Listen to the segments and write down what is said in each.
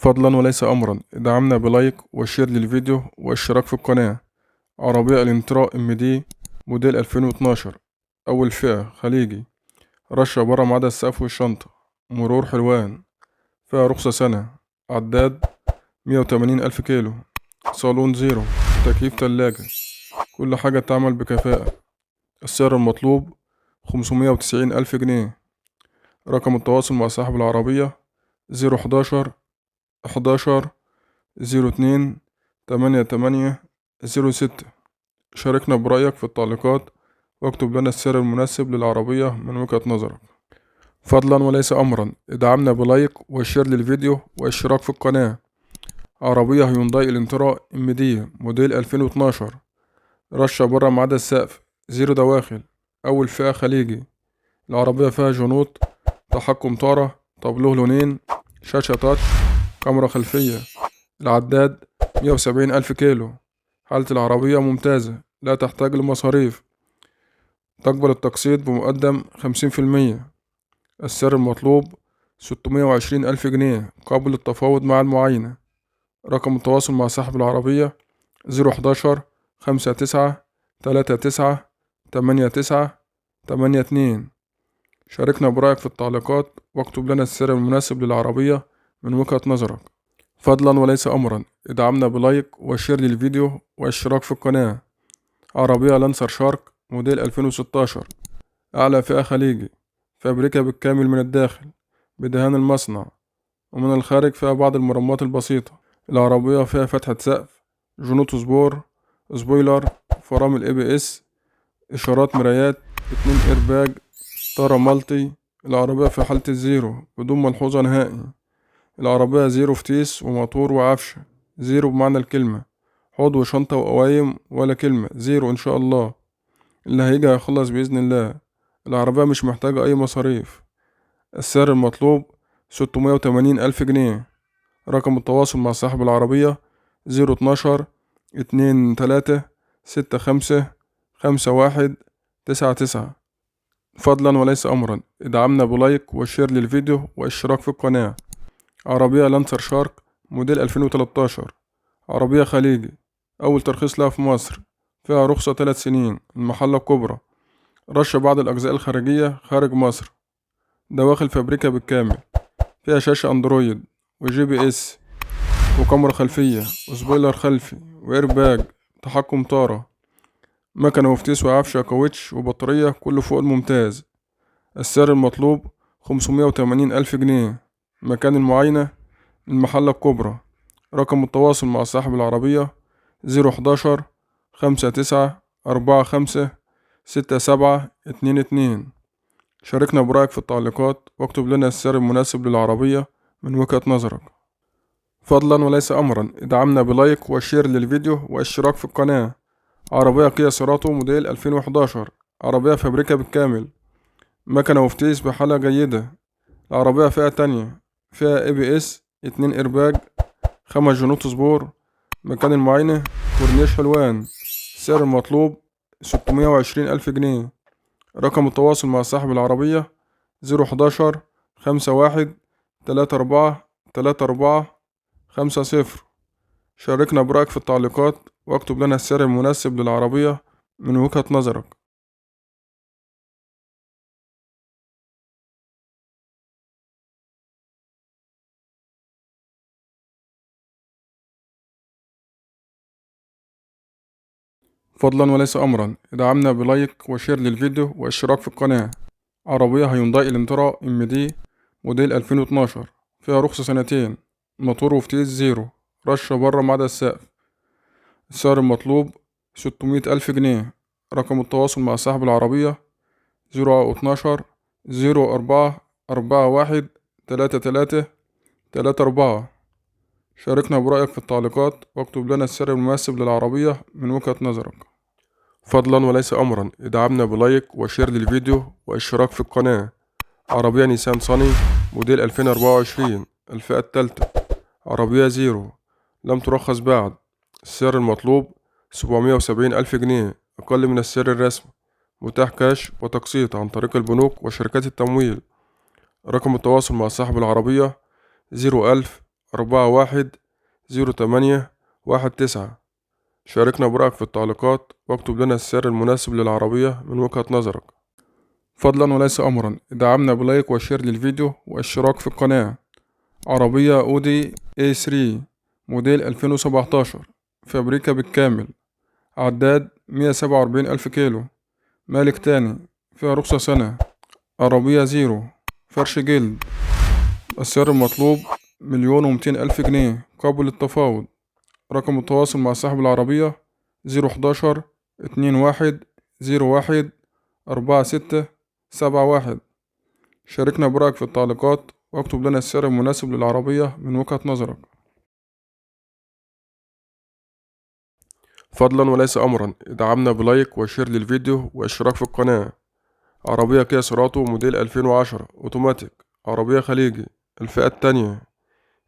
فضلا وليس أمرا ادعمنا بلايك وشير للفيديو واشتراك في القناة. عربية الانترا ام دي موديل 2012. أول فئة خليجي، رشة برا ما عدا السقف والشنطة، مرور حلوان، فيها رخصة سنة، عداد 180 ألف كيلو، صالون زيرو، تكييف تلاجة، كل حاجة تعمل بكفاءة. السعر المطلوب 590 ألف جنيه. رقم التواصل مع صاحب العربية 011 02 88 06. شاركنا برأيك في التعليقات واكتب لنا السعر المناسب للعربية من وجهة نظرك. فضلا وليس أمرا ادعمنا بلايك وشير للفيديو واشتراك في القناة. عربية هيونداي الانترا ام دي موديل 2012، رشة برا ما عدا السقف، زيرو دواخل، أول فئة خليجي. العربية فيها جنوط، تحكم طارة، طابلوه لونين، شاشة تاتش، كاميرا خلفية. العداد 170 ألف كيلو. حالة العربية ممتازة، لا تحتاج لمصاريف، تقبل التقسيط بمقدم 50%. السعر المطلوب 620 ألف جنيه قابل للتفاوض مع المعاينة. رقم التواصل مع صاحب العربية 011 59 39 89 82. شاركنا برأيك في التعليقات واكتب لنا السعر المناسب للعربية من وجهة نظرك. فضلا وليس أمرا ادعمنا بلايك وشير للفيديو واشتراك في القناة. عربية لانسر شارك موديل 2016، أعلى فئة خليجي، فابريكا بالكامل من الداخل بدهان المصنع، ومن الخارج فيها بعض المرمات البسيطة. العربية فيها فتحة سقف، جنوط سبور، سبويلر، فرامل ABS، إشارات مرايات، 2 إيرباج، طارة مالتي. العربية في حالة الزيرو بدون ملحوظة نهائي. العربية زيرو فتيس وموتور وعفشة، زيرو بمعنى الكلمة، حوض وشنطة وقوايم ولا كلمة، زيرو إن شاء الله. اللي هيجي هيخلص بإذن الله. العربية مش محتاجة أي مصاريف. السعر المطلوب 680 ألف جنيه. رقم التواصل مع صاحب العربية 012 23 65 51 99. فضلا وليس أمرا ادعمنا بلايك وشير للفيديو واشتراك في القناة. عربية لانسر شارك موديل 2013، عربية خليجي، أول ترخيص لها في مصر، فيها رخصة 3 سنين، المحلة الكبرى، رش بعض الأجزاء الخارجية خارج مصر، دواخل فابريكا بالكامل، فيها شاشة أندرويد وGPS وكاميرا خلفية وسبويلر خلفي وإيرباج، تحكم طارة، مكنة وفتيس وعفشة كاوتش وبطارية، كله فوق الممتاز. السعر المطلوب 580 ألف جنيه. مكان المعاينة المحلة الكبرى. رقم التواصل مع صاحب العربية 011 59 45 67 22. شاركنا برأيك في التعليقات واكتب لنا السعر المناسب للعربية من وجهة نظرك. فضلا وليس أمرا ادعمنا بلايك وشير للفيديو واشتراك في القناة. عربية كيا سيراتو موديل 2011، عربية فابريكا بالكامل، مكنة وفتيس بحالة جيدة. العربية فئة تانية، فيها ABS، 2 إيرباج، 5 جنوط سبور. مكان المعاينة كورنيش حلوان. السعر المطلوب 620 ألف جنيه. رقم التواصل مع صاحب العربية 011 51 34 34 50. شاركنا برأيك في التعليقات واكتب لنا السعر المناسب للعربية من وجهة نظرك. فضلا وليس أمرا ادعمنا بلايك وشير للفيديو واشتراك في القناة. عربية هيونداي الانترا ام دي موديل 2012، فيها رخصة سنتين، موتور وفتيس زيرو، رشة برا ما عدا السقف. السعر المطلوب 600 ألف جنيه. رقم التواصل مع صاحب العربية 012 04 41 33 34. شاركنا برأيك في التعليقات واكتب لنا السعر المناسب للعربية من وجهة نظرك. فضلا وليس أمرا ادعمنا بلايك وشير للفيديو واشتراك في القناة. عربية نيسان صني موديل 2024، الفئة التالتة، عربية زيرو، لم ترخص بعد. السعر المطلوب 770 ألف جنيه أقل من السعر الرسمي، متاح كاش وتقسيط عن طريق البنوك وشركات التمويل. رقم التواصل مع صاحب العربية 01000 410819. شاركنا برأيك في التعليقات واكتب لنا السعر المناسب للعربية من وجهة نظرك. فضلا وليس أمرا ادعمنا بلايك وشير للفيديو واشتراك في القناة. عربية أودي A3 موديل 2017، فابريكا بالكامل، عداد 147 ألف كيلو، مالك تاني، فيها رخصة سنة، عربية زيرو، فرش جلد. السعر المطلوب 1,200,000 جنيه قابل للتفاوض. رقم التواصل مع صاحب العربية 011 21 01 4671. شاركنا برأيك في التعليقات واكتب لنا السعر المناسب للعربية من وجهة نظرك. فضلا وليس أمرا ادعمنا بلايك وشير للفيديو واشتراك في القناة. عربية كيا سيراتو موديل 2010 اوتوماتيك، عربية خليجي، الفئة التانية،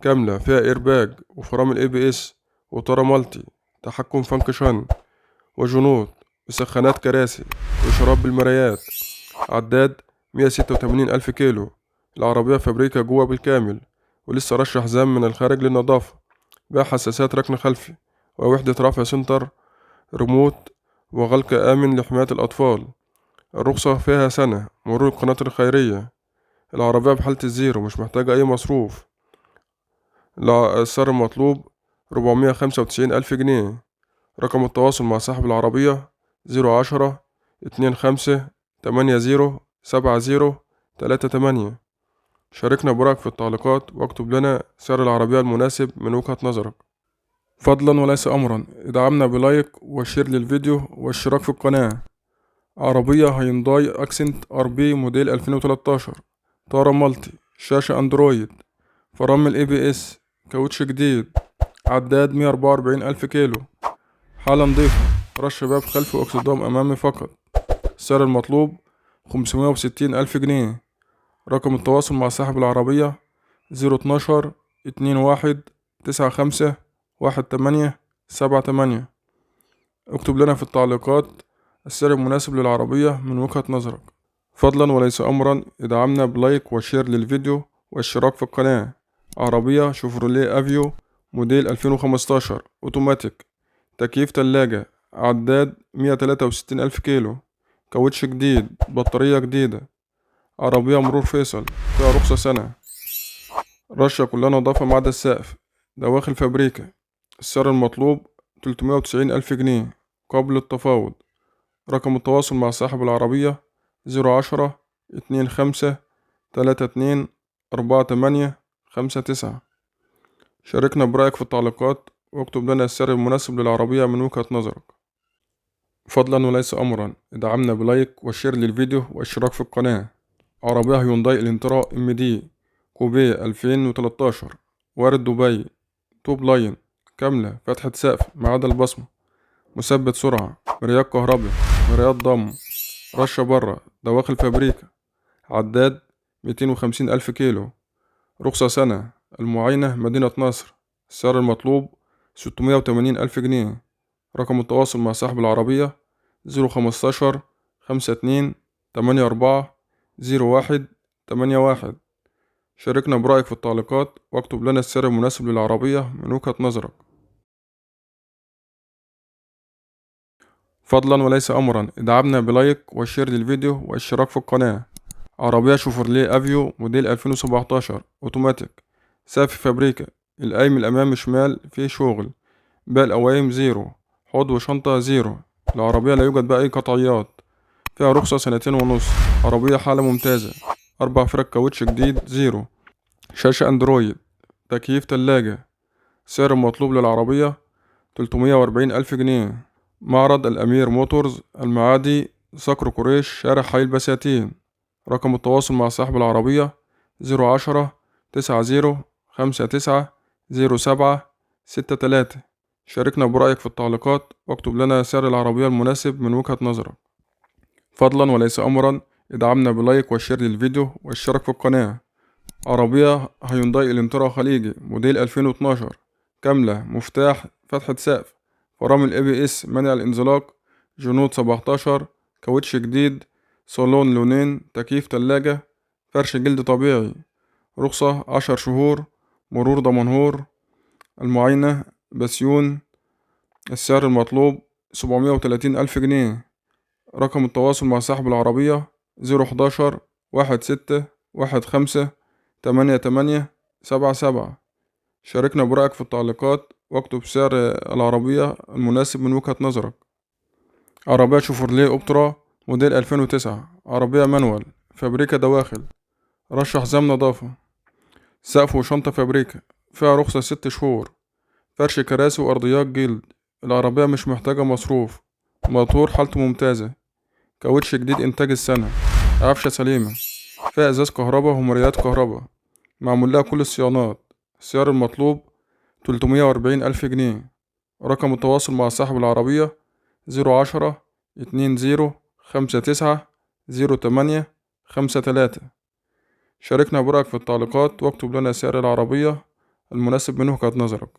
كاملة، فيها ايرباج وفرامل ABS وطارة مالتي، تحكم فانكشن وجنوط، مسخنات كراسي وإشارات بالمرايات، عداد 186 ألف كيلو. العربية فابريكا جوا بالكامل ولسه رش حزام من الخارج للنظافة، بها حساسات ركن خلفي ووحدة رفع سنتر ريموت وغلق آمن لحماية الأطفال. الرخصة فيها سنة، مرور القناطر الخيرية. العربية بحالة الزيرو، مش محتاجة أي مصروف. السعر المطلوب 495,000 جنيه. رقم التواصل مع صاحب العربية 010 25 80 70 38. شاركنا برأيك في التعليقات واكتب لنا سعر العربية المناسب من وجهة نظرك. فضلا وليس أمرا ادعمنا بلايك وشير للفيديو واشتراك في القناة. عربية هيونداي أكسنت RB موديل 2013، طارة مالتي، شاشة أندرويد، فرامل ABS، كاوتش جديد، عداد 144 ألف كيلو، حالة نضيفة، رش باب خلفي وأكسدام أمامي فقط. السعر المطلوب 560,000 جنيه. رقم التواصل مع صاحب العربية 012 21 95 1878. اكتب لنا في التعليقات السعر المناسب للعربية من وجهة نظرك. فضلا وليس أمرا ادعمنا بلايك وشير للفيديو واشتراك في القناة. عربية شيفروليه افيو موديل 2015 اوتوماتيك، تكييف تلاجة، عداد 163 ألف كيلو، كاوتش جديد، بطارية جديدة. عربية مرور فيصل، فيها رخصة سنة، رشة كلها نظافة ما عدا السقف، دواخل فابريكا. السعر المطلوب 390,000 جنيه قبل التفاوض. رقم التواصل مع صاحب العربية 010 25 32 48 59. شاركنا برأيك في التعليقات واكتب لنا السعر المناسب للعربية من وجهة نظرك. فضلا وليس أمرا ادعمنا بلايك وشير للفيديو واشتراك في القناة. عربية هيونداي الانترا MD كوبيه 2013، وارد دبي، توب لاين، كاملة، فتحة سقف ما عدا البصمة، مثبت سرعة، مرايات كهرباء، مرايات ضم، رشة برا، دواخل فابريكا، عداد 250,000 كيلو، رخصة سنة، المعاينة مدينة نصر. السعر المطلوب 680,000 جنيه. رقم التواصل مع صاحب العربية 015 52 84 01 81. شاركنا برأيك في التعليقات واكتب لنا السعر المناسب للعربية من وجهة نظرك. فضلا وليس أمرا ادعمنا بلايك وشير للفيديو واشتراك في القناة. عربية شيفروليه افيو موديل 2017 اوتوماتيك، سقف فابريكا، القايم الأمامي شمال فيه شغل، باقي القوايم زيرو، حوض وشنطة زيرو. العربية لا يوجد بها أي قطعيات، فيها رخصة 2.5 سنين. عربية حالة ممتازة، 4 فرق كاوتش جديد زيرو، شاشة أندرويد، تكييف تلاجة. سعر المطلوب للعربية 340,000 جنيه. معرض الأمير موتورز، المعادي، صقر قريش، شارع حي البساتين. رقم التواصل مع صاحب العربية 010 90 59 07 63. شاركنا برأيك في التعليقات واكتب لنا سعر العربية المناسب من وجهة نظرك. فضلا وليس أمرا ادعمنا بلايك وشير للفيديو واشترك في القناة. عربية هيونداي الانترا خليجي موديل 2012، كاملة، مفتاح، فتحة سقف، فرامل ABS منع الانزلاق، جنود 17، كاوتش جديد، صالون لونين، تكييف تلاجة، فرش جلد طبيعي، رخصة 10 شهور، مرور دمنهور، المعاينة، بسيون. السعر المطلوب 730,000 جنيه. رقم التواصل مع صاحب العربية 011 16 15 88 77. شاركنا برأيك في التعليقات واكتب سعر العربية المناسب من وجهة نظرك. عربية شيفروليه أوبترا موديل 2009، عربية مانوال، فابريكا دواخل، رش حزام نظافة، سقف وشنطة فابريكا، فيها رخصة 6 شهور، فرش كراسي وأرضيات جلد. العربية مش محتاجة مصروف، موتور حالته ممتازة، كاوتش جديد إنتاج السنة، عفشة سليمة، فيها إزاز كهرباء ومرايات كهرباء، معمول لها كل الصيانات. السعر المطلوب 340,000 جنيه. رقم التواصل مع صاحب العربية 010 20 59 08 53. شاركنا برأيك في التعليقات واكتب لنا سعر العربية المناسب من وجهة نظرك.